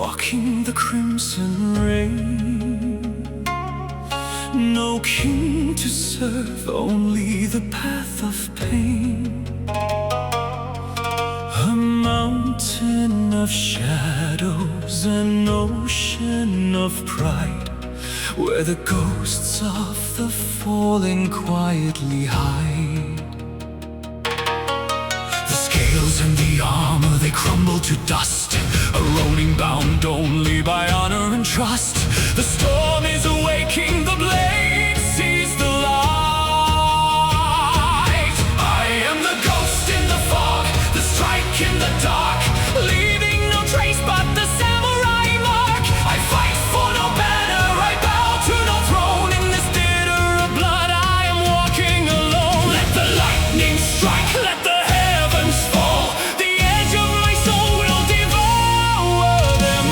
walking the crimson rain. No king to serve, only the path of pain. A mountain of shadows, an ocean of pride, where the ghosts of the fallen quietly hide. The scales and the armor, they crumble to dust, a ronin bound only by honor and trust. The storm is awaking, the blade sees the light. I am the ghost in the fog, the strike in the dark, leaving no trace but the samurai mark. I fight for no banner, I bow to no throne. In this theater of blood I am walking alone. Let the lightning strike, let the heavens fall. The edge of my soul will devour them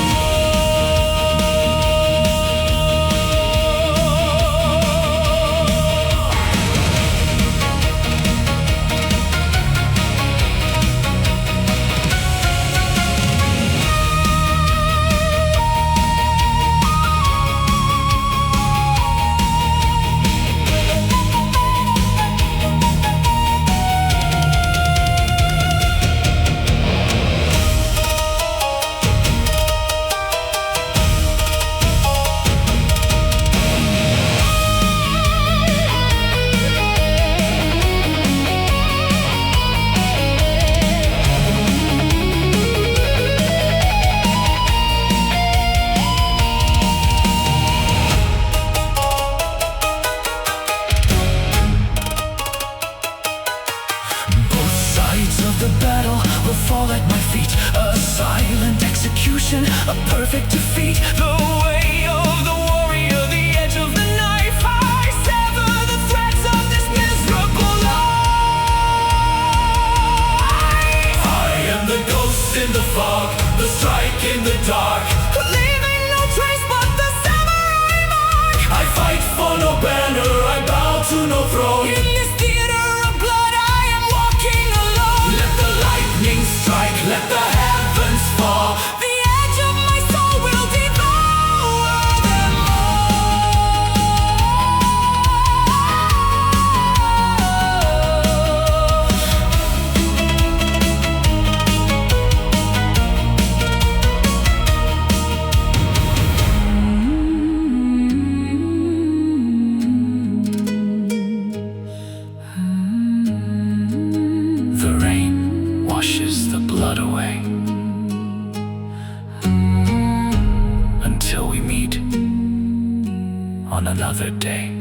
fall at my feet. A silent execution, a perfect defeat. The way of the warrior, the edge of the knife. I sever the threads of this miserable life. I am the ghost in the fog, the strike in the dark, leaving no trace but the samurai mark. I fight for no banner, I bow to no throne. In this theater of blood I am walking alone. Let the lightning strike, let the heavens fall. The edge of my soul will devour them The rain washes the blood away until we meet on another day.